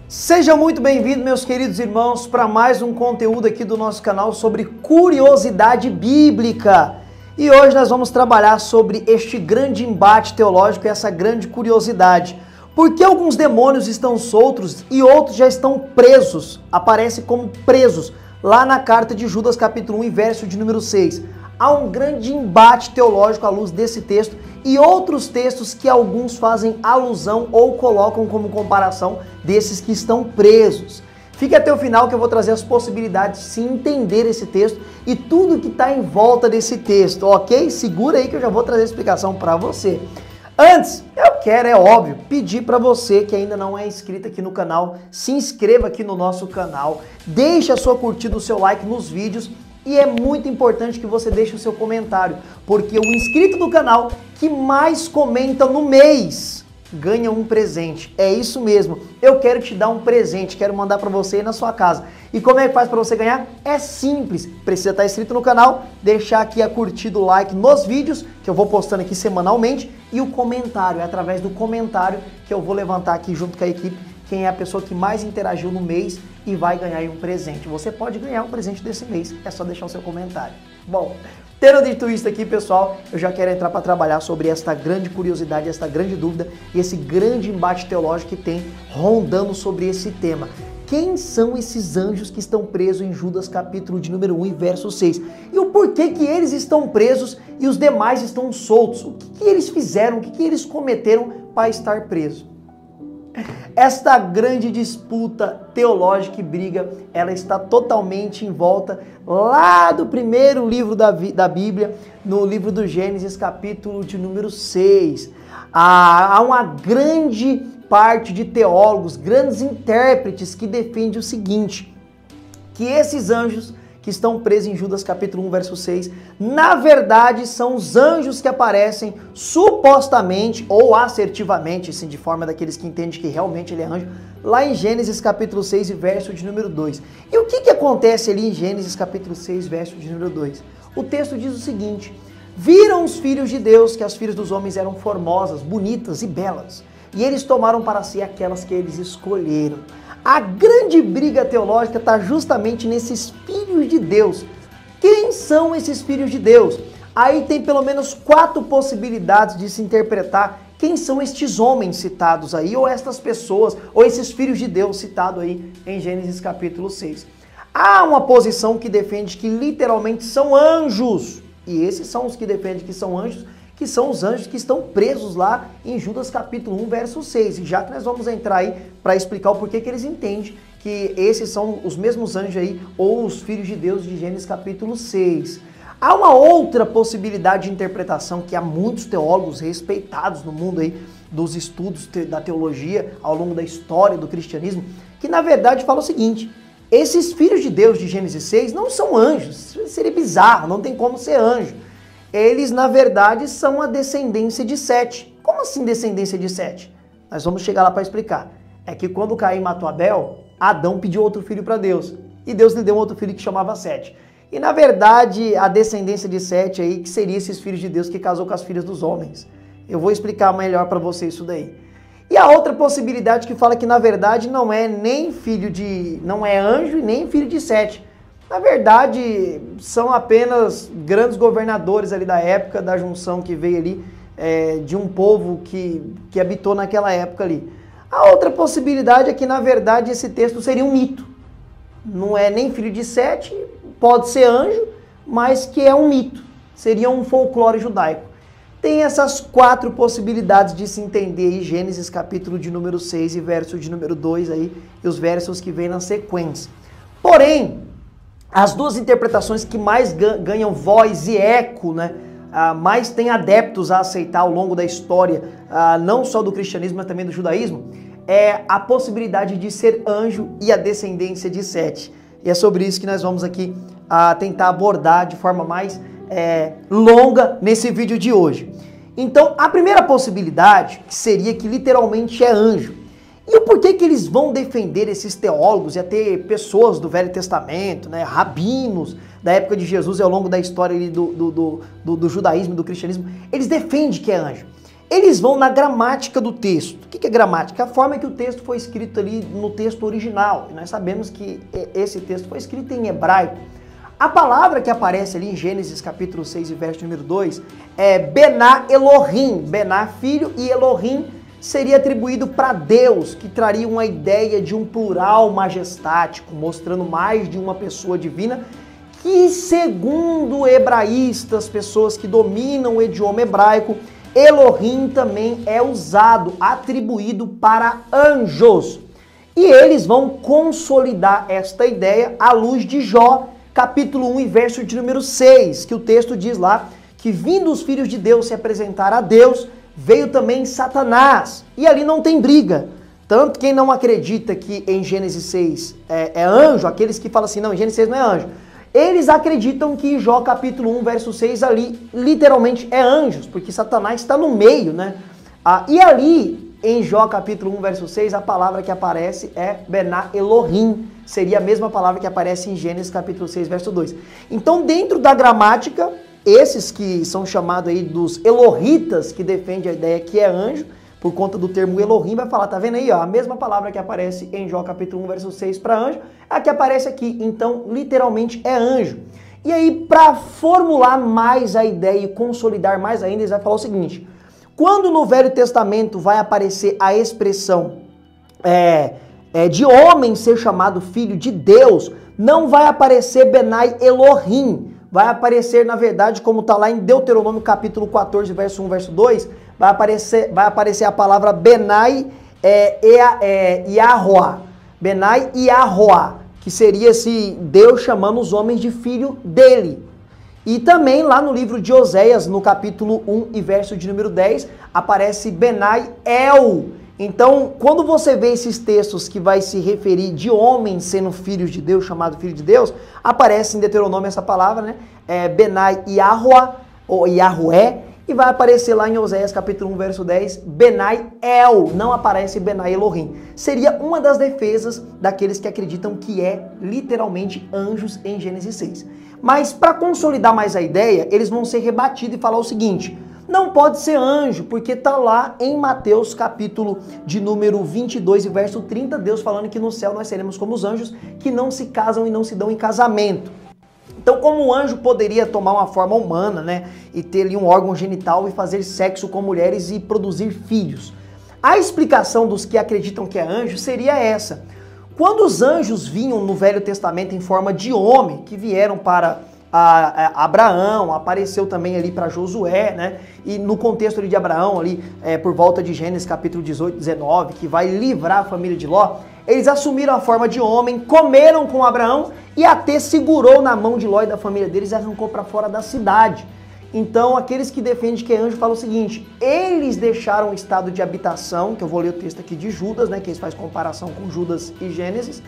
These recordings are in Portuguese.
Seja muito bem-vindo, meus queridos irmãos, para mais um conteúdo aqui do nosso canal sobre curiosidade bíblica. E hoje nós vamos trabalhar sobre este grande embate teológico e essa grande curiosidade. Por que alguns demônios estão soltos e outros já estão presos? Aparecem como presos lá na carta de Judas capítulo 1 e verso de número 6. Há um grande embate teológico à luz desse texto e outros textos que alguns fazem alusão ou colocam como comparação desses que estão presos. Fique até o final que eu vou trazer as possibilidades de se entender esse texto e tudo que está em volta desse texto, ok? Segura aí que eu já vou trazer a explicação para você. Antes, eu quero, é óbvio, pedir para você que ainda não é inscrito aqui no canal, se inscreva aqui no nosso canal, deixe a sua curtida, o seu like nos vídeos. E é muito importante que você deixe o seu comentário, porque o inscrito do canal que mais comenta no mês ganha um presente. É isso mesmo, eu quero te dar um presente, quero mandar para você aí na sua casa. E como é que faz para você ganhar? É simples, precisa estar inscrito no canal, deixar aqui a curtida, o like nos vídeos, que eu vou postando aqui semanalmente, e o comentário, é através do comentário que eu vou levantar aqui junto com a equipe quem é a pessoa que mais interagiu no mês e vai ganhar aí um presente. Você pode ganhar um presente desse mês, é só deixar o seu comentário. Bom, tendo dito isso aqui, pessoal, eu já quero entrar para trabalhar sobre esta grande curiosidade, esta grande dúvida e esse grande embate teológico que tem rondando sobre esse tema. Quem são esses anjos que estão presos em Judas capítulo de número 1 e verso 6? E o porquê que eles estão presos e os demais estão soltos? O que eles fizeram, o que eles cometeram para estar presos? Esta grande disputa teológica e briga, ela está totalmente em volta lá do primeiro livro da Bíblia, no livro do Gênesis, capítulo de número 6. Há uma grande parte de teólogos, grandes intérpretes que defendem o seguinte, que esses anjos que estão presos em Judas capítulo 1, verso 6, na verdade são os anjos que aparecem supostamente ou assertivamente, assim, de forma daqueles que entendem que realmente ele é anjo, lá em Gênesis capítulo 6 e verso de número 2. E o que acontece ali em Gênesis capítulo 6, verso de número 2? O texto diz o seguinte: viram os filhos de Deus que as filhas dos homens eram formosas, bonitas e belas, e eles tomaram para si aquelas que eles escolheram. A grande briga teológica está justamente nesses filhos de Deus. Quem são esses filhos de Deus? Aí tem pelo menos 4 possibilidades de se interpretar quem são estes homens citados aí, ou estas pessoas, ou esses filhos de Deus citados aí em Gênesis capítulo 6. Há uma posição que defende que literalmente são anjos, e esses são os que defendem que são anjos, que são os anjos que estão presos lá em Judas capítulo 1, verso 6. E já que nós vamos entrar aí para explicar o porquê que eles entendem que esses são os mesmos anjos aí, ou os filhos de Deus de Gênesis capítulo 6. Há uma outra possibilidade de interpretação que há muitos teólogos respeitados no mundo aí dos estudos da teologia ao longo da história do cristianismo, que na verdade fala o seguinte: esses filhos de Deus de Gênesis 6 não são anjos, seria bizarro, não tem como ser anjo. Eles, na verdade, são a descendência de Sete. Como assim descendência de Sete? Nós vamos chegar lá para explicar. É que quando Caim matou Abel, Adão pediu outro filho para Deus. E Deus lhe deu um outro filho que chamava Sete. E, na verdade, a descendência de Sete aí, que seria esses filhos de Deus que casou com as filhas dos homens. Eu vou explicar melhor para você isso daí. E a outra possibilidade que fala que, na verdade, não é anjo e nem filho de Sete. Na verdade, são apenas grandes governadores ali da época, da junção que veio ali de um povo que habitou naquela época ali. A outra possibilidade é que, na verdade, esse texto seria um mito. Não é nem filho de Sete, pode ser anjo, mas que é um mito. Seria um folclore judaico. Tem essas 4 possibilidades de se entender aí, Gênesis capítulo de número 6 e verso de número 2 aí, e os versos que vêm na sequência. Porém, as 2 interpretações que mais ganham voz e eco, né, mais tem adeptos a aceitar ao longo da história, não só do cristianismo, mas também do judaísmo, é a possibilidade de ser anjo e a descendência de Sete. E é sobre isso que nós vamos aqui tentar abordar de forma mais longa nesse vídeo de hoje. Então, a primeira possibilidade seria que literalmente é anjo. E o porquê que eles vão defender esses teólogos e até pessoas do Velho Testamento, né, rabinos da época de Jesus e ao longo da história ali do judaísmo e do cristianismo, eles defendem que é anjo. eles vão na gramática do texto. O que é gramática? A forma que o texto foi escrito ali no texto original. E nós sabemos que esse texto foi escrito em hebraico. A palavra que aparece ali em Gênesis capítulo 6 e verso número 2 é Bená Elohim. Bená, filho, e Elohim seria atribuído para Deus, que traria uma ideia de um plural majestático, mostrando mais de uma pessoa divina, que segundo hebraístas, pessoas que dominam o idioma hebraico, Elohim também é usado, atribuído para anjos. E eles vão consolidar esta ideia à luz de Jó, capítulo 1 e verso de número 6, que o texto diz lá que vindo os filhos de Deus se apresentar a Deus, veio também Satanás. E ali não tem briga. Tanto quem não acredita que em Gênesis 6 é anjo, aqueles que falam assim, não, em Gênesis 6 não é anjo, eles acreditam que Jó capítulo 1, verso 6 ali literalmente é anjos, porque Satanás está no meio, né? E ali em Jó capítulo 1, verso 6, a palavra que aparece é Bená Elohim. Seria a mesma palavra que aparece em Gênesis capítulo 6, verso 2. Então, dentro da gramática, esses que são chamados aí dos Elohitas, que defendem a ideia que é anjo, por conta do termo Elohim, vai falar, tá vendo aí, ó, a mesma palavra que aparece em Jó capítulo 1, verso 6 para anjo, é a que aparece aqui, então literalmente é anjo. E aí, para formular mais a ideia e consolidar mais ainda, eles vão falar o seguinte, quando no Velho Testamento vai aparecer a expressão de homem ser chamado filho de Deus, não vai aparecer Benai Elohim, vai aparecer, na verdade, como está lá em Deuteronômio capítulo 14, verso 1, verso 2, vai aparecer a palavra Benai Yahoá. Benai Yahoá, que seria esse Deus chamando os homens de filho dele. E também lá no livro de Oséias, no capítulo 1 e verso de número 10, aparece Benai El. Então, quando você vê esses textos que vai se referir de homens sendo filhos de Deus, chamado filho de Deus, aparece em Deuteronômio essa palavra, né? Benai Yahoá, ou Yahué, e vai aparecer lá em Oséias capítulo 1, verso 10, Benai El, não aparece Benai Elohim. Seria uma das defesas daqueles que acreditam que é literalmente anjos em Gênesis 6. Mas para consolidar mais a ideia, eles vão ser rebatidos e falar o seguinte, não pode ser anjo, porque está lá em Mateus capítulo de número 22 e verso 30, Deus falando que no céu nós seremos como os anjos que não se casam e não se dão em casamento. Então, como o anjo poderia tomar uma forma humana, né, e ter ali um órgão genital e fazer sexo com mulheres e produzir filhos? A explicação dos que acreditam que é anjo seria essa. Quando os anjos vinham no Velho Testamento em forma de homem, que vieram para Abraão, apareceu também ali para Josué, né? E no contexto ali de Abraão, ali por volta de Gênesis capítulo 18, 19, que vai livrar a família de Ló, eles assumiram a forma de homem, comeram com Abraão e até segurou na mão de Ló e da família deles e arrancou para fora da cidade. Então, aqueles que defendem que é anjo falam o seguinte, eles deixaram o estado de habitação, que eu vou ler o texto aqui de Judas, né, que eles fazem comparação com Judas e Gênesis.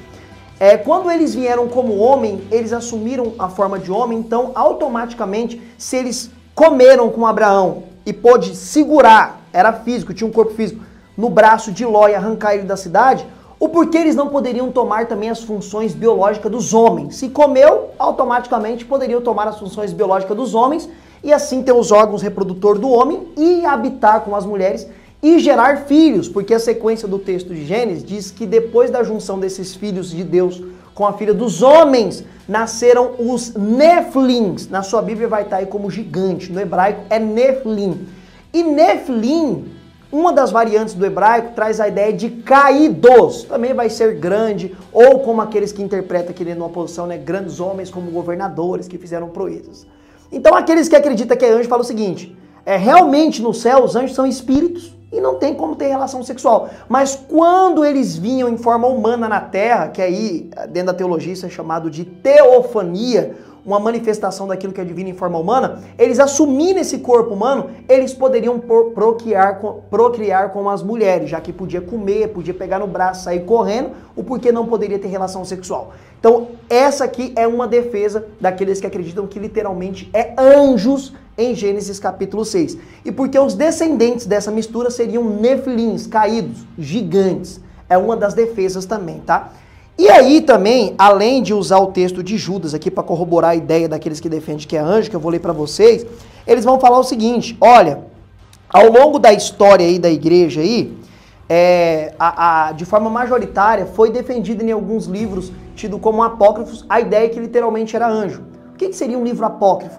Quando eles vieram como homem, eles assumiram a forma de homem, então, automaticamente, se eles comeram com Abraão e pôde segurar, era físico, tinha um corpo físico, no braço de Ló e arrancar ele da cidade, o porquê eles não poderiam tomar também as funções biológicas dos homens? Se comeu, automaticamente poderiam tomar as funções biológicas dos homens e assim ter os órgãos reprodutores do homem e habitar com as mulheres e gerar filhos, porque a sequência do texto de Gênesis diz que depois da junção desses filhos de Deus com a filha dos homens, nasceram os Nefilins. Na sua Bíblia vai estar aí como gigante, no hebraico é Nefilim. E Nefilim, uma das variantes do hebraico, traz a ideia de caídos, também vai ser grande, ou como aqueles que interpretam aqui dentro de uma posição, né, grandes homens como governadores que fizeram proezas. Então aqueles que acreditam que é anjo falam o seguinte, realmente no céu os anjos são espíritos e não tem como ter relação sexual. Mas quando eles vinham em forma humana na terra, que aí dentro da teologia isso é chamado de teofania, uma manifestação daquilo que é divino em forma humana, eles assumindo esse corpo humano, eles poderiam procriar com as mulheres, já que podia comer, podia pegar no braço, sair correndo, o porquê não poderia ter relação sexual. Então, essa aqui é uma defesa daqueles que acreditam que literalmente é anjos em Gênesis capítulo 6. E porque os descendentes dessa mistura seriam nefilins, caídos, gigantes. É uma das defesas também, tá? E aí também, além de usar o texto de Judas aqui para corroborar a ideia daqueles que defendem que é anjo, que eu vou ler para vocês, eles vão falar o seguinte, olha, Ao longo da história aí da igreja aí, de forma majoritária, foi defendida em alguns livros, tido como apócrifos, a ideia que literalmente era anjo. O que seria um livro apócrifo?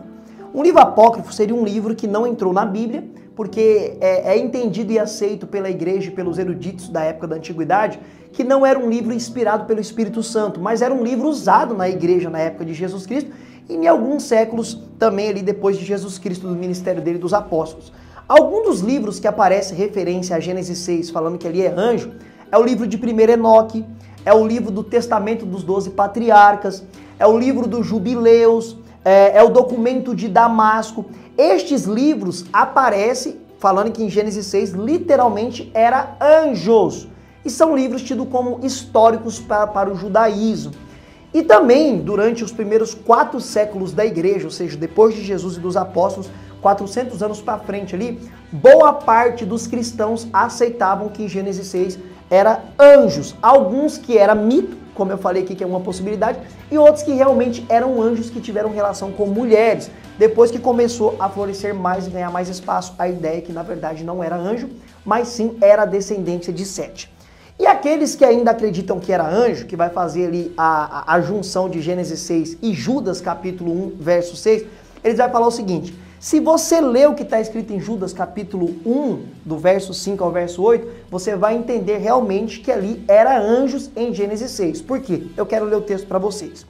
Um livro apócrifo seria um livro que não entrou na Bíblia, porque é entendido e aceito pela igreja e pelos eruditos da época da antiguidade, que não era um livro inspirado pelo Espírito Santo, mas era um livro usado na igreja na época de Jesus Cristo e em alguns séculos também ali depois de Jesus Cristo, do ministério dele e dos apóstolos. Algum dos livros que aparece referência a Gênesis 6, falando que ali é anjo, é o livro de 1 Enoque, é o livro do Testamento dos 12 Patriarcas, é o livro dos Jubileus, é o documento de Damasco. Estes livros aparecem falando que em Gênesis 6 literalmente era anjos. E são livros tidos como históricos para o judaísmo. E também, durante os primeiros 4 séculos da igreja, ou seja, depois de Jesus e dos apóstolos, 400 anos para frente ali, boa parte dos cristãos aceitavam que em Gênesis 6 era anjos. Alguns que era mito, como eu falei aqui que é uma possibilidade, e outros que realmente eram anjos que tiveram relação com mulheres. Depois que começou a florescer mais e ganhar mais espaço, a ideia é que na verdade não era anjo, mas sim era descendência de Sete. E aqueles que ainda acreditam que era anjo, que vai fazer ali a junção de Gênesis 6 e Judas capítulo 1, verso 6, eles vão falar o seguinte: se você ler o que está escrito em Judas capítulo 1, do verso 5 ao verso 8, você vai entender realmente que ali era anjos em Gênesis 6. Por quê? Eu quero ler o texto para vocês.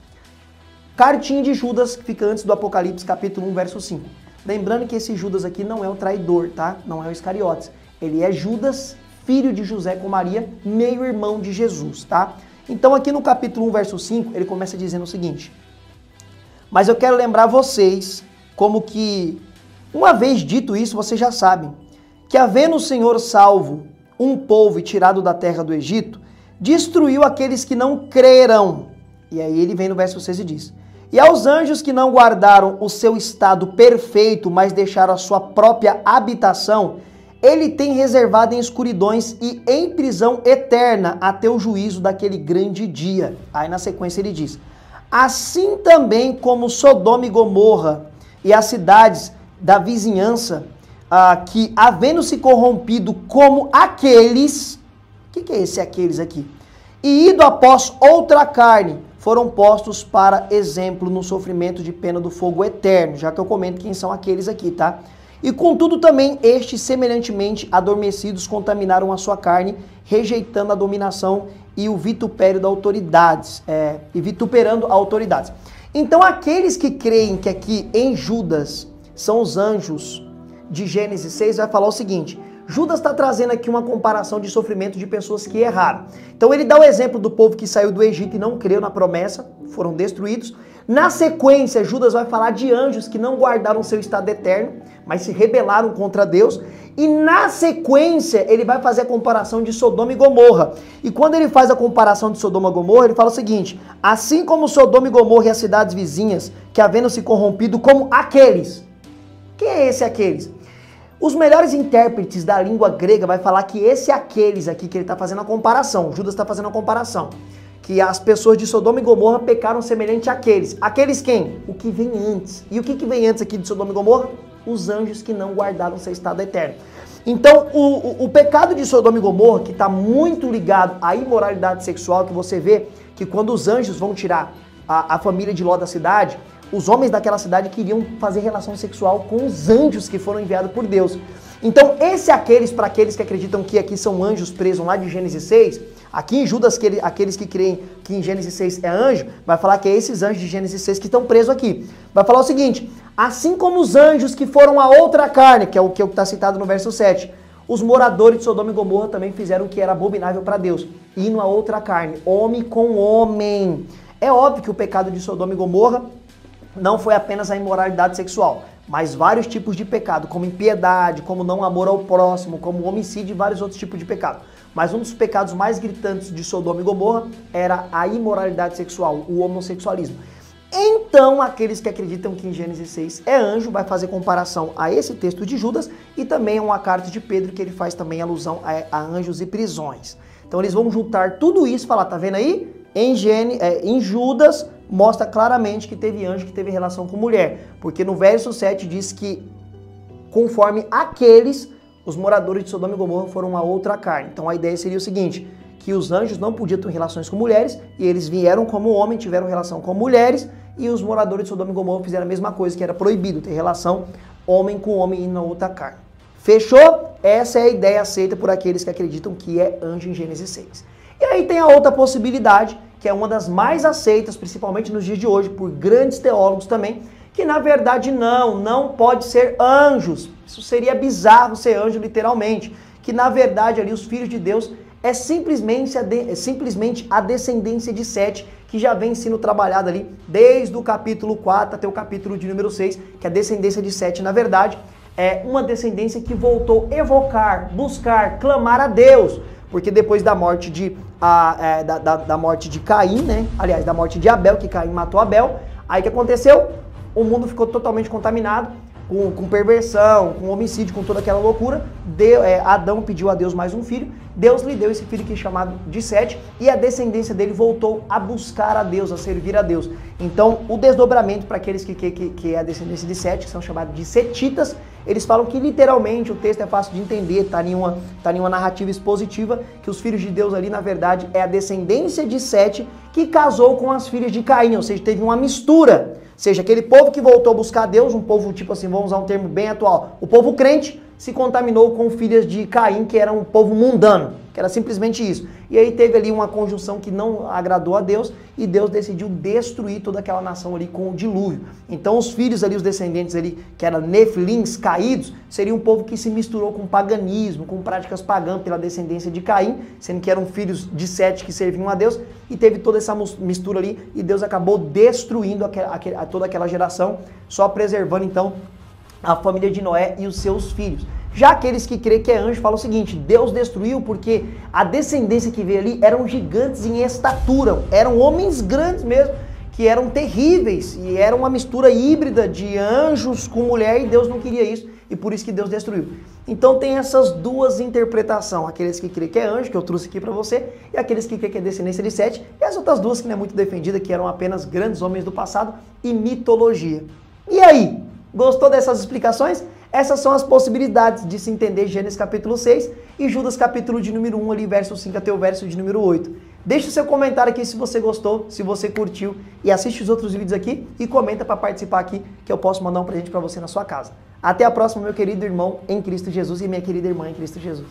Cartinha de Judas, que fica antes do Apocalipse capítulo 1, verso 5. Lembrando que esse Judas aqui não é o traidor, tá? Não é o Iscariotes. Ele é Judas, filho de José com Maria, meio-irmão de Jesus, tá? Então aqui no capítulo 1, verso 5, ele começa dizendo o seguinte: mas eu quero lembrar vocês, como que, uma vez dito isso, vocês já sabem, que havendo o Senhor salvo um povo e tirado da terra do Egito, destruiu aqueles que não creram. E aí ele vem no verso 6 e diz: e aos anjos que não guardaram o seu estado perfeito, mas deixaram a sua própria habitação, ele tem reservado em escuridões e em prisão eterna até o juízo daquele grande dia. Aí na sequência ele diz: assim também como Sodoma e Gomorra e as cidades da vizinhança, que havendo se corrompido como aqueles, o que é esse aqueles aqui? E ido após outra carne, foram postos para exemplo no sofrimento de pena do fogo eterno, já que eu comento quem são aqueles aqui, tá? E contudo também estes, semelhantemente adormecidos, contaminaram a sua carne, rejeitando a dominação e o vitupério da autoridades, e vituperando a autoridades. Então aqueles que creem que aqui em Judas são os anjos de Gênesis 6, vai falar o seguinte: Judas está trazendo aqui uma comparação de sofrimento de pessoas que erraram. Então ele dá o exemplo do povo que saiu do Egito e não creu na promessa, foram destruídos. Na sequência, Judas vai falar de anjos que não guardaram seu estado eterno, mas se rebelaram contra Deus. E na sequência, ele vai fazer a comparação de Sodoma e Gomorra. E quando ele faz a comparação de Sodoma e Gomorra, ele fala o seguinte: assim como Sodoma e Gomorra e as cidades vizinhas, que havendo se corrompido como aqueles. Quem é esse aqueles? Os melhores intérpretes da língua grega vai falar que esse aqueles aqui, que ele está fazendo a comparação, Judas está fazendo a comparação, que as pessoas de Sodoma e Gomorra pecaram semelhante àqueles. Aqueles quem? O que vem antes. E o que vem antes aqui de Sodoma e Gomorra? Os anjos que não guardaram seu estado eterno. Então, o pecado de Sodoma e Gomorra, que está muito ligado à imoralidade sexual, que você vê que quando os anjos vão tirar a família de Ló da cidade, os homens daquela cidade queriam fazer relação sexual com os anjos que foram enviados por Deus. Então, para aqueles que acreditam que aqui são anjos presos lá de Gênesis 6, aqui em Judas, aqueles que creem que em Gênesis 6 é anjo, vai falar que é esses anjos de Gênesis 6 que estão presos aqui. Vai falar o seguinte: assim como os anjos que foram a outra carne, que é o que está citado no verso 7, os moradores de Sodoma e Gomorra também fizeram o que era abominável para Deus, indo a outra carne, homem com homem. É óbvio que o pecado de Sodoma e Gomorra não foi apenas a imoralidade sexual, mas vários tipos de pecado, como impiedade, como não amor ao próximo, como homicídio e vários outros tipos de pecado. Mas um dos pecados mais gritantes de Sodoma e Gomorra era a imoralidade sexual, o homossexualismo. Então, aqueles que acreditam que em Gênesis 6 é anjo, vai fazer comparação a esse texto de Judas e também a uma carta de Pedro, que ele faz também alusão a anjos e prisões. Então, eles vão juntar tudo isso e falar, tá vendo aí? Em Judas, mostra claramente que teve anjo que teve relação com mulher. Porque no verso 7 diz que, conforme aqueles, os moradores de Sodoma e Gomorra foram uma outra carne. Então a ideia seria o seguinte, que os anjos não podiam ter relações com mulheres, e eles vieram como homem, tiveram relação com mulheres, e os moradores de Sodoma e Gomorra fizeram a mesma coisa, que era proibido ter relação homem com homem e na outra carne. Fechou? Essa é a ideia aceita por aqueles que acreditam que é anjo em Gênesis 6. E aí tem a outra possibilidade, que é uma das mais aceitas, principalmente nos dias de hoje, por grandes teólogos também, que na verdade não pode ser anjos. Isso seria bizarro ser anjo literalmente. Que na verdade ali os filhos de Deus é simplesmente a descendência de Sete, que já vem sendo trabalhada ali desde o capítulo 4 até o capítulo de número 6, que a descendência de Sete, na verdade, é uma descendência que voltou a evocar, buscar, clamar a Deus. Porque depois da morte da morte de Caim, né? Aliás, da morte de Abel, que Caim matou Abel, aí o que aconteceu? O mundo ficou totalmente contaminado, com perversão, com homicídio, com toda aquela loucura. Adão pediu a Deus mais um filho, Deus lhe deu esse filho que é chamado de Sete, e a descendência dele voltou a buscar a Deus, a servir a Deus. Então, o desdobramento para aqueles que é a descendência de Sete, que são chamados de setitas, eles falam que literalmente o texto é fácil de entender, tá em uma narrativa expositiva, que os filhos de Deus ali, na verdade, é a descendência de Sete que casou com as filhas de Caim, ou seja, teve uma mistura. Ou seja, aquele povo que voltou a buscar a Deus, um povo, tipo assim, vamos usar um termo bem atual, o povo crente se contaminou com filhas de Caim, que era um povo mundano, que era simplesmente isso. E aí teve ali uma conjunção que não agradou a Deus, e Deus decidiu destruir toda aquela nação ali com o dilúvio. Então os filhos ali, os descendentes ali, que eram nefilins, caídos, seria um povo que se misturou com paganismo, com práticas pagãs pela descendência de Caim, sendo que eram filhos de Sete que serviam a Deus, e teve toda essa mistura ali, e Deus acabou destruindo toda aquela geração, só preservando então a família de Noé e os seus filhos. Já aqueles que creem que é anjo falam o seguinte, Deus destruiu porque a descendência que veio ali eram gigantes em estatura, eram homens grandes mesmo, que eram terríveis, e era uma mistura híbrida de anjos com mulher, e Deus não queria isso, e por isso que Deus destruiu. Então tem essas duas interpretações, aqueles que creem que é anjo, que eu trouxe aqui para você, e aqueles que creem que é descendência de Sete, e as outras duas que não é muito defendida, que eram apenas grandes homens do passado e mitologia. E aí? Gostou dessas explicações? Essas são as possibilidades de se entender Gênesis capítulo 6 e Judas capítulo de número 1, ali verso 5 até o verso de número 8. Deixe o seu comentário aqui se você gostou, se você curtiu, e assiste os outros vídeos aqui e comenta para participar aqui, que eu posso mandar um presente para você na sua casa. Até a próxima, meu querido irmão em Cristo Jesus e minha querida irmã em Cristo Jesus.